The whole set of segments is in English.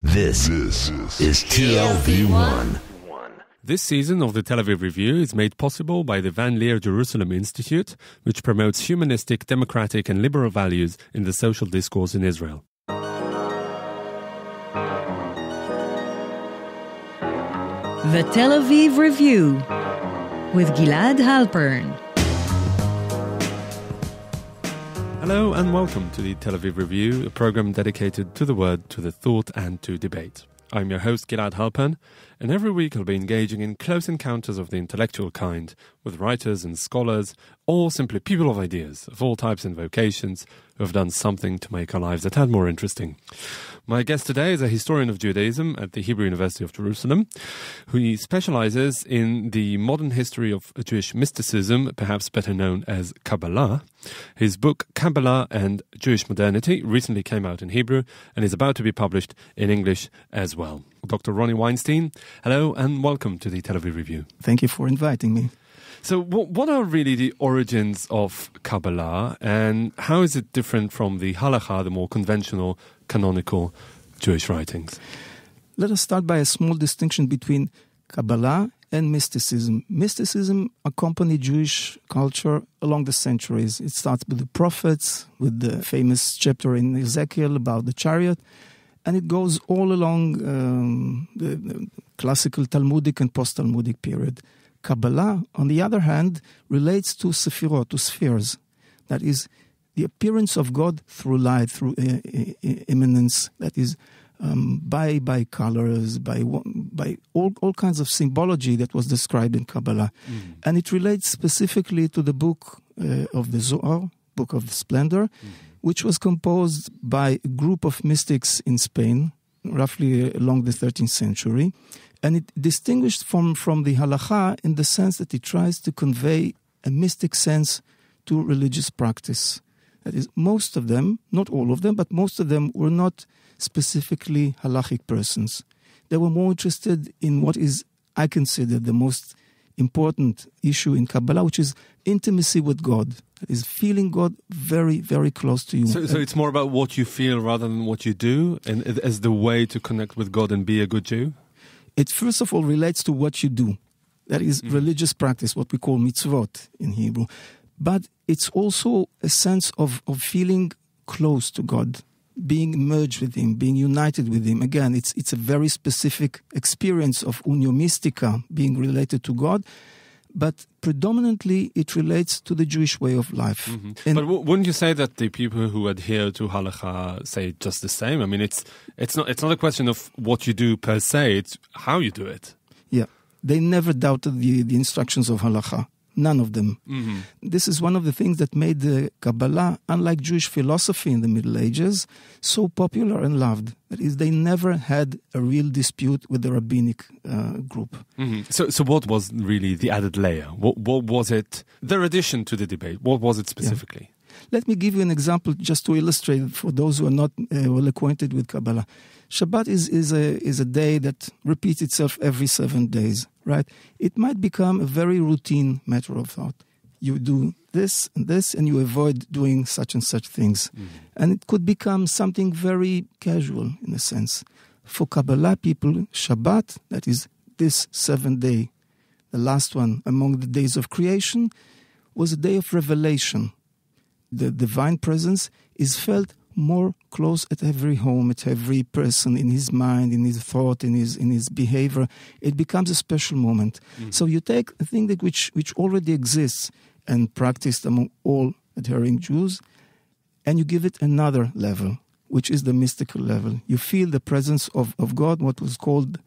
This is TLV1. This season of the Tel Aviv Review is made possible by the Van Leer Jerusalem Institute, which promotes humanistic, democratic and liberal values in the social discourse in Israel. The Tel Aviv Review with Gilad Halpern. Hello and welcome to the Tel Aviv Review, a program dedicated to the word, to the thought and to debate. I'm your host Gilad Halpern, and every week I'll be engaging in close encounters of the intellectual kind with writers and scholars, or simply people of ideas of all types and vocations who have done something to make our lives a tad more interesting. My guest today is a historian of Judaism at the Hebrew University of Jerusalem, who specializes in the modern history of Jewish mysticism, perhaps better known as Kabbalah. His book, Kabbalah and Jewish Modernity, recently came out in Hebrew and is about to be published in English as well. Dr. Roni Weinstein, hello and welcome to the Tel Aviv Review. Thank you for inviting me. So what are really the origins of Kabbalah, and how is it different from the Halakha, the more conventional, canonical Jewish writings? Let us start by a small distinction between Kabbalah and mysticism. Mysticism accompanied Jewish culture along the centuries. It starts with the prophets, with the famous chapter in Ezekiel about the chariot, and it goes all along the classical Talmudic and post-Talmudic period. Kabbalah, on the other hand, relates to sephirot, to spheres. That is, the appearance of God through light, through immanence. That is, by colors, by all kinds of symbology that was described in Kabbalah. And it relates specifically to the book of the Zohar, Book of the Splendor, which was composed by a group of mystics in Spain, roughly along the 13th century. And it distinguished from the halakha in the sense that it tries to convey a mystic sense to religious practice. That is, most of them, not all of them, but most of them were not specifically halachic persons. They were more interested in what is, I consider, the most important issue in Kabbalah, which is intimacy with God. That is, feeling God very, very close to you. So it's more about what you feel rather than what you do, and as the way to connect with God and be a good Jew? It first of all relates to what you do. That is religious practice, what we call mitzvot in Hebrew. But it's also a sense of feeling close to God, being merged with Him, being united with Him. Again, it's a very specific experience of unio mystica, being related to God. But predominantly it relates to the Jewish way of life. But wouldn't you say that the people who adhere to halakha say just the same? I mean, it's not a question of what you do per se, it's how you do it. Yeah, they never doubted the instructions of halakha. None of them. This is one of the things that made the Kabbalah, unlike Jewish philosophy in the Middle Ages, so popular and loved. That is, they never had a real dispute with the rabbinic group. So what was really the added layer? What was it, their addition to the debate? What was it specifically? Yeah. Let me give you an example just to illustrate for those who are not well acquainted with Kabbalah. Shabbat is a day that repeats itself every 7 days, right? It might become a very routine matter of thought. You do this, and you avoid doing such and such things. And it could become something very casual in a sense. For Kabbalah people, Shabbat, that is this 7th day, the last one among the days of creation, was a day of revelation. The divine presence is felt more close at every home, at every person, in his mind, in his thought, in his behavior. It becomes a special moment. So you take a thing that which already exists and practiced among all adhering Jews, and you give it another level, which is the mystical level. You feel the presence of God, what was called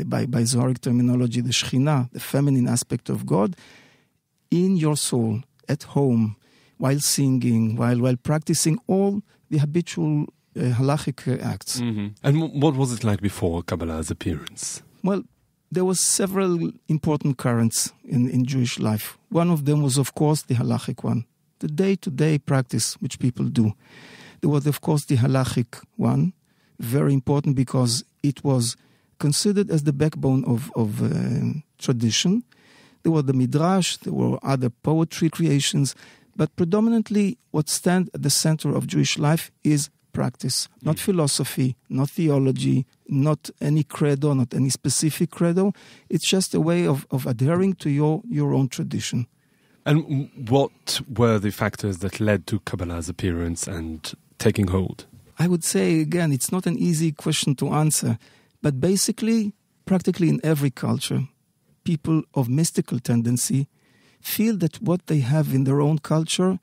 by Zoharic terminology, the Shekhinah, the feminine aspect of God, in your soul, at home, while singing, while practicing all the habitual halachic acts. And what was it like before Kabbalah's appearance? Well, there were several important currents in Jewish life. One of them was, of course, the halachic one, the day-to-day practice which people do. There was, of course, the halachic one, very important because it was considered as the backbone of tradition. There were the midrash, there were other poetry creations, but predominantly what stands at the center of Jewish life is practice, not philosophy, not theology, not any credo, not any specific credo. It's just a way of adhering to your own tradition. And what were the factors that led to Kabbalah's appearance and taking hold? I would say, again, it's not an easy question to answer, but basically, practically in every culture, people of mystical tendency feel that what they have in their own culture,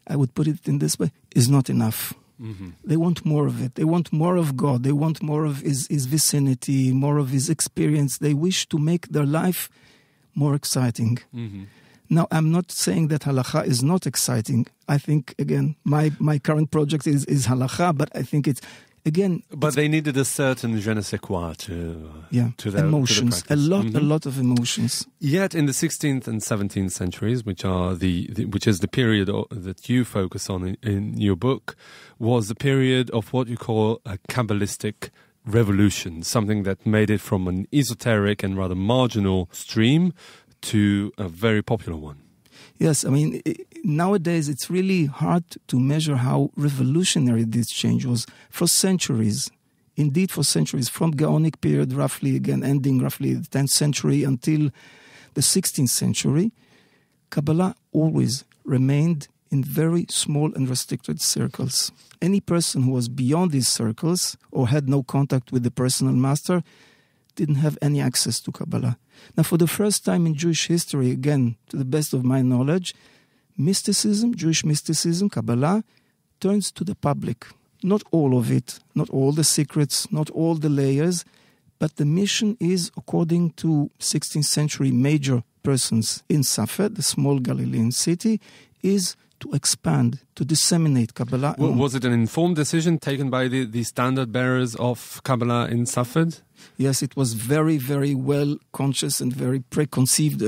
I would put it in this way, is not enough. Mm-hmm. They want more of it. They want more of God. They want more of his vicinity, more of his experience. They wish to make their life more exciting. Mm-hmm. Now, I'm not saying that halakha is not exciting. I think, again, my current project is halakha, but I think it's, again... But they needed a certain je ne sais quoi to their emotions, to the a lot of emotions. Yet in the 16th and 17th centuries, which is the period that you focus on in your book, was the period of what you call a Kabbalistic revolution, something that made it from an esoteric and rather marginal stream to a very popular one. Yes, I mean, nowadays it's really hard to measure how revolutionary this change was for centuries. Indeed, for centuries, from Gaonic period, roughly, again, ending roughly the 10th century until the 16th century, Kabbalah always remained in very small and restricted circles. Any person who was beyond these circles or had no contact with the personal master didn't have any access to Kabbalah. Now, for the first time in Jewish history, again, to the best of my knowledge, mysticism, Jewish mysticism, Kabbalah, turns to the public. Not all of it, not all the secrets, not all the layers, but the mission is, according to 16th century major persons in Safed, the small Galilean city, is to expand, to disseminate Kabbalah. Was it an informed decision taken by the standard bearers of Kabbalah in Safed? Yes, it was very, very well conscious and very preconceived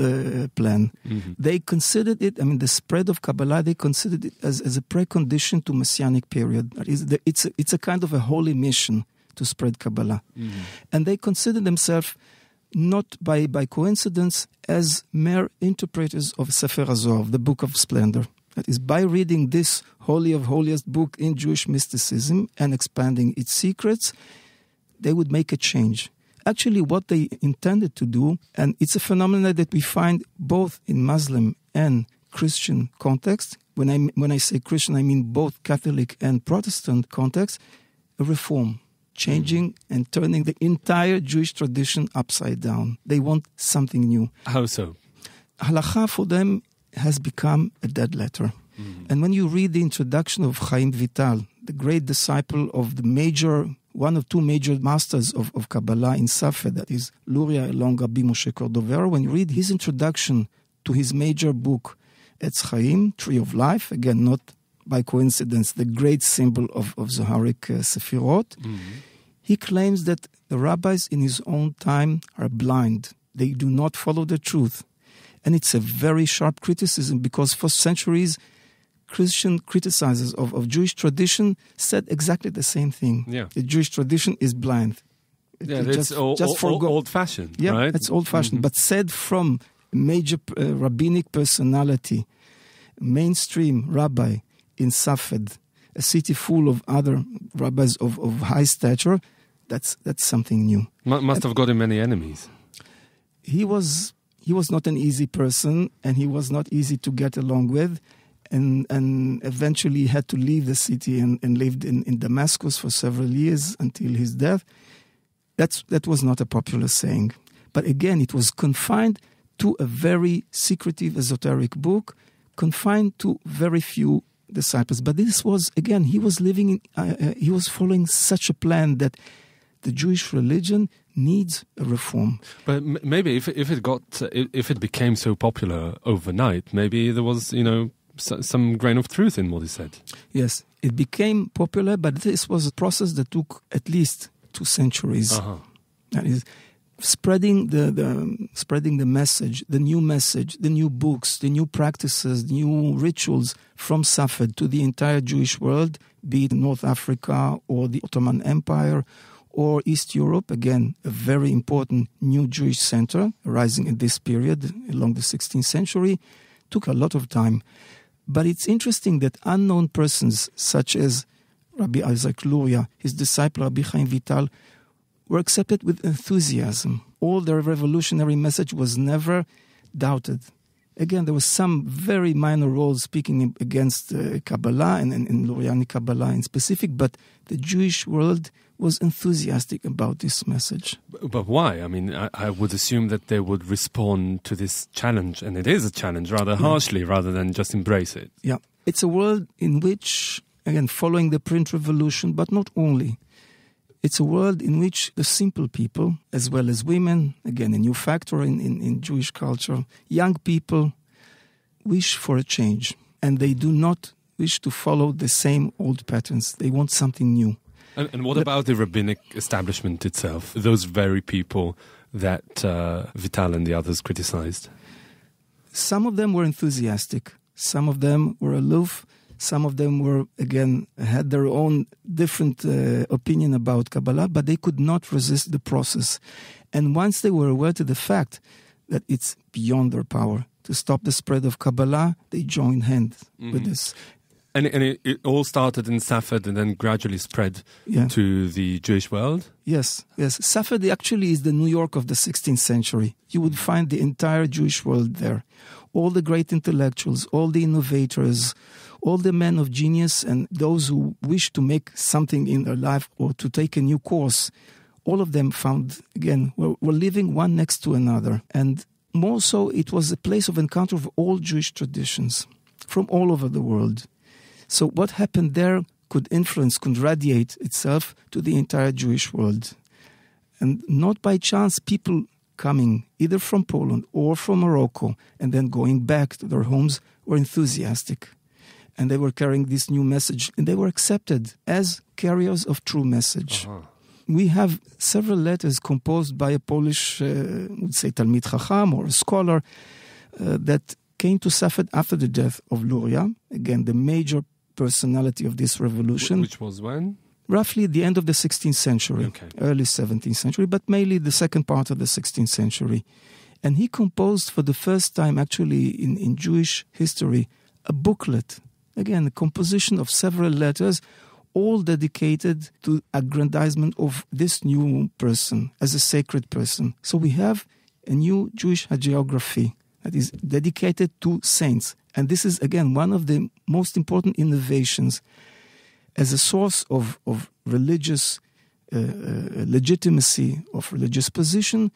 plan. Mm-hmm. They considered it, I mean, the spread of Kabbalah, they considered it as a precondition to Messianic period. It's a kind of a holy mission to spread Kabbalah. Mm-hmm. And they considered themselves not by coincidence as mere interpreters of Sefer HaZohar, the Book of Splendor. That is, by reading this holy of holiest book in Jewish mysticism and expanding its secrets, they would make a change. Actually, what they intended to do, and it's a phenomenon that we find both in Muslim and Christian context. When I say Christian, I mean both Catholic and Protestant context, a reform, changing and turning the entire Jewish tradition upside down. They want something new. How so? Halakha for them has become a dead letter. Mm-hmm. And when you read the introduction of Chaim Vital, the great disciple of one of two major masters of Kabbalah in Safed, that is Luria along Rabbi Moshe Cordovero, when you read his introduction to his major book, Etz Chaim, Tree of Life, again, not by coincidence, the great symbol of Zoharic Sefirot, mm-hmm. he claims that the rabbis in his own time are blind. They do not follow the truth. And it's a very sharp criticism because for centuries, Christian criticizers of Jewish tradition said exactly the same thing. Yeah. The Jewish tradition is blind. It's old-fashioned, yeah, right? It's old-fashioned, mm-hmm. but said from a major rabbinic personality, mainstream rabbi in Safed, a city full of other rabbis of high stature, that's something new. Must have got him many enemies. He was not an easy person, and he was not easy to get along with, and eventually had to leave the city and lived in Damascus for several years until his death. That was not a popular saying. But again, it was confined to a very secretive, esoteric book, confined to very few disciples. But this was, again, he was following such a plan that the Jewish religion needs a reform. But maybe if it became so popular overnight, maybe there was, some grain of truth in what he said. Yes, it became popular, but this was a process that took at least 2 centuries. Uh-huh. That is, spreading the message, the new books, the new practices, the new rituals from Safed to the entire Jewish world, be it North Africa or the Ottoman Empire or East Europe, again, a very important new Jewish center arising in this period along the 16th century, took a lot of time. But it's interesting that unknown persons such as Rabbi Isaac Luria, his disciple Rabbi Chaim Vital, were accepted with enthusiasm. All their revolutionary message was never doubted. Again, there was some very minor roles speaking against Kabbalah and Luriani Kabbalah in specific, but the Jewish world was enthusiastic about this message. But why? I mean, I would assume that they would respond to this challenge, and it is a challenge, rather harshly, rather than just embrace it. Yeah. It's a world in which, again, following the print revolution, but not only, it's a world in which the simple people, as well as women, again, a new factor in Jewish culture, young people wish for a change. And they do not wish to follow the same old patterns. They want something new. And what about the rabbinic establishment itself? Those very people that Vital and the others criticized? Some of them were enthusiastic. Some of them were aloof. Some of them were, again, had their own different opinion about Kabbalah, but they could not resist the process. And once they were aware to the fact that it's beyond their power to stop the spread of Kabbalah, they joined hands with this. And it all started in Safed and then gradually spread to the Jewish world? Yes. Safed actually is the New York of the 16th century. You would find the entire Jewish world there. All the great intellectuals, all the innovators, all the men of genius, and those who wish to make something in their life or to take a new course, all of them found, again, were living one next to another. And more so, it was a place of encounter of all Jewish traditions from all over the world. So what happened there could radiate itself to the entire Jewish world. And not by chance, people coming either from Poland or from Morocco and then going back to their homes were enthusiastic. And they were carrying this new message, and they were accepted as carriers of true message. We have several letters composed by a Polish, would say Talmid Chacham or a scholar, that came to Safed after the death of Luria, again, the major personality of this revolution. Which was when? Roughly the end of the 16th century, early 17th century, but mainly the second part of the 16th century. And he composed for the first time, actually, in Jewish history, a booklet. Again, a composition of several letters, all dedicated to aggrandizement of this new person as a sacred person. So we have a new Jewish hagiography that is dedicated to saints. And this is, again, one of the most important innovations as a source of religious legitimacy, of religious position,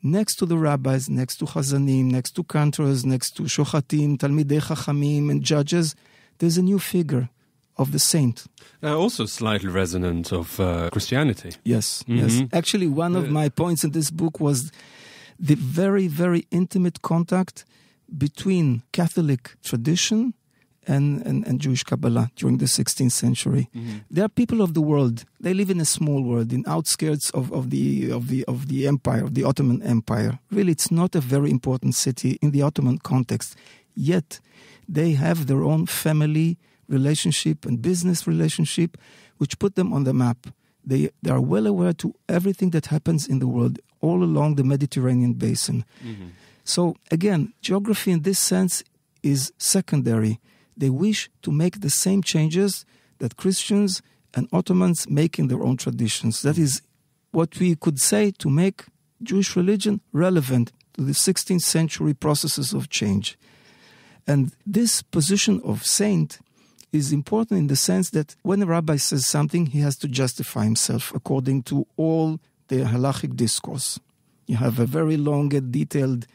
next to the rabbis, next to chazanim, next to cantors, next to shochatim, talmidei chachamim, and judges. There's a new figure of the saint. Also slightly resonant of Christianity. Yes. Actually, one of my points in this book was the very, very intimate contact between Catholic tradition and Jewish Kabbalah during the 16th century. They are people of the world. They live in a small world, in outskirts of the empire, of the Ottoman Empire. Really, it's not a very important city in the Ottoman context. Yet, they have their own family relationship and business relationship, which put them on the map. They are well aware to everything that happens in the world, all along the Mediterranean basin. So, again, geography in this sense is secondary. They wish to make the same changes that Christians and Ottomans make in their own traditions. That is what we could say to make Jewish religion relevant to the 16th century processes of change. And this position of saint is important in the sense that when a rabbi says something, he has to justify himself according to all the halachic discourse. You have a very long and detailed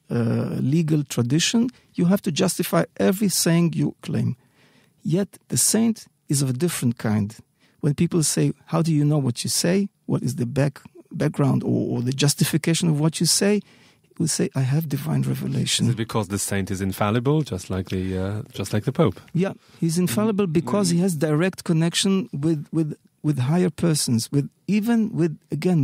legal tradition. You have to justify every saying you claim. Yet the saint is of a different kind. When people say, how do you know what you say? What is the background or the justification of what you say? He will say, I have divine revelation. Is it because the saint is infallible, just like the Pope? Yeah, he's infallible because he has direct connection with higher persons, with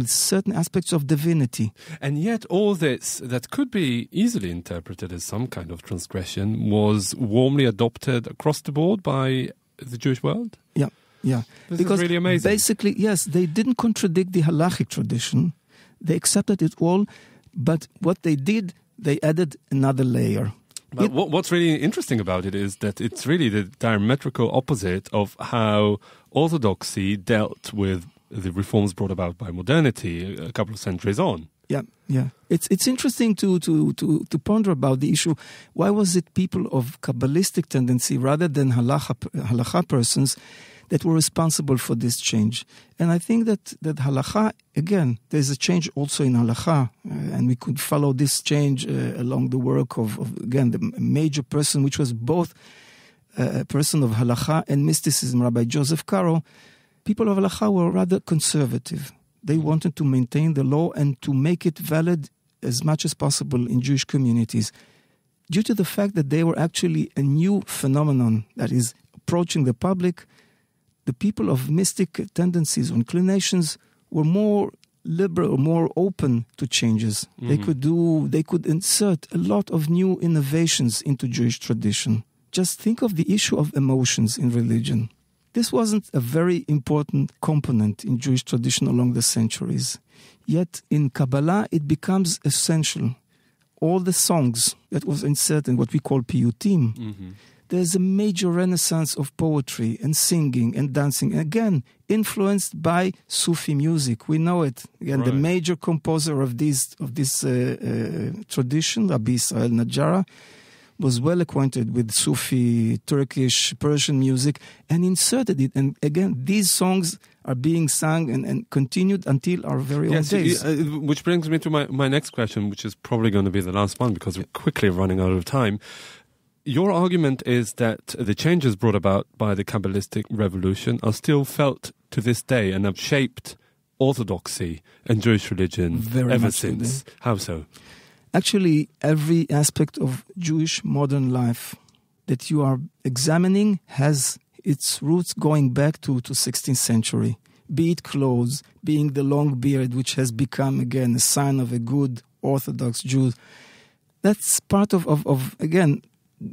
certain aspects of divinity. And yet all this, that could be easily interpreted as some kind of transgression, was warmly adopted across the board by the Jewish world? Yeah. This because is really amazing. Basically, yes, they didn't contradict the halachic tradition. They accepted it all, but what they did, they added another layer. But what's really interesting about it is that it's really the diametrical opposite of how orthodoxy dealt with the reforms brought about by modernity a couple of centuries on. Yeah. It's interesting to ponder about the issue. Why was it people of Kabbalistic tendency rather than halacha persons that were responsible for this change? And I think that halacha, again, there's a change also in halacha, and we could follow this change along the work of, again, the major person, which was both a person of halacha and mysticism, Rabbi Joseph Caro. People of halacha were rather conservative. They wanted to maintain the law and to make it valid as much as possible in Jewish communities, due to the fact that they were actually a new phenomenon that is approaching the public. The people of mystic tendencies or inclinations were more liberal, more open to changes. Mm-hmm. They could insert a lot of new innovations into Jewish tradition. Just think of the issue of emotions in religion. This wasn't a very important component in Jewish tradition along the centuries. Yet in Kabbalah, it becomes essential. All the songs that was inserted, what we call piyutim, there's a major renaissance of poetry and singing and dancing. Again, influenced by Sufi music. We know it. Again, right. The major composer of this tradition, Rabbi Israel Najara, was well acquainted with Sufi, Turkish, Persian music and inserted it. And again, these songs are being sung and continued until our very own days. Which brings me to my next question, which is probably going to be the last one because we're quickly running out of time. Your argument is that the changes brought about by the Kabbalistic revolution are still felt to this day and have shaped orthodoxy and Jewish religion ever since. Today. How so? Actually, every aspect of Jewish modern life that you are examining has its roots going back to 16th century. Be it clothes, being the long beard, which has become, again, a sign of a good Orthodox Jew. That's part of again,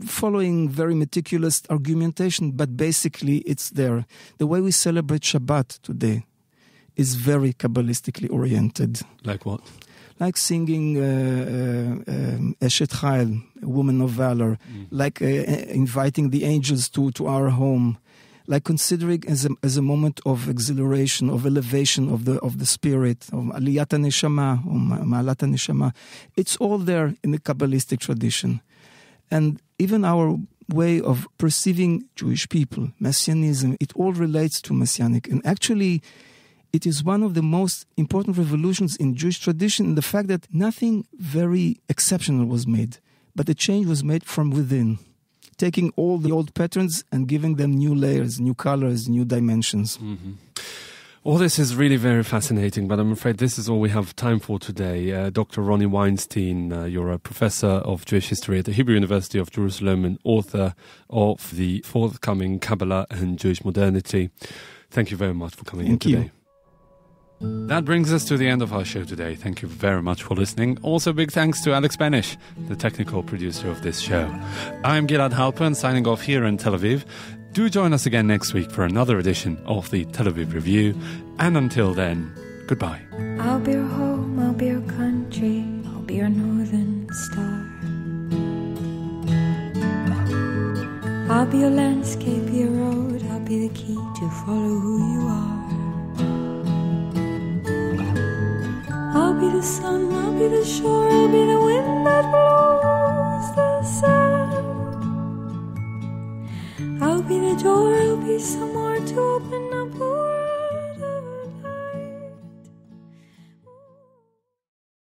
following very meticulous argumentation, but basically it's there. The way we celebrate Shabbat today is very Kabbalistically oriented. Like what? Like singing Eshet Chayil, a woman of valor, like inviting the angels to our home, like considering as a moment of exhilaration, of elevation of the spirit, of Aliyat HaNeshama, or Ma'alat HaNeshama. It's all there in the Kabbalistic tradition. And even our way of perceiving Jewish people, Messianism, it all relates to Messianic. And actually, it is one of the most important revolutions in Jewish tradition in the fact that nothing very exceptional was made, but the change was made from within, taking all the old patterns and giving them new layers, new colors, new dimensions. Mm-hmm. All this is really very fascinating, but I'm afraid this is all we have time for today. Dr. Roni Weinstein, you're a professor of Jewish history at the Hebrew University of Jerusalem and author of the forthcoming Kabbalah and Jewish Modernity. Thank you very much for coming in today. That brings us to the end of our show today. Thank you very much for listening. Also, big thanks to Alex Benish, the technical producer of this show. I'm Gilad Halpern, signing off here in Tel Aviv. Do join us again next week for another edition of the Tel Aviv Review. And until then, goodbye. I'll be your home, I'll be your country, I'll be your northern star. I'll be your landscape, your road, I'll be the key to follow who you are. I'll be the sun, I'll be the shore, I'll be the wind that blows the sand. I'll be the door, I'll be somewhere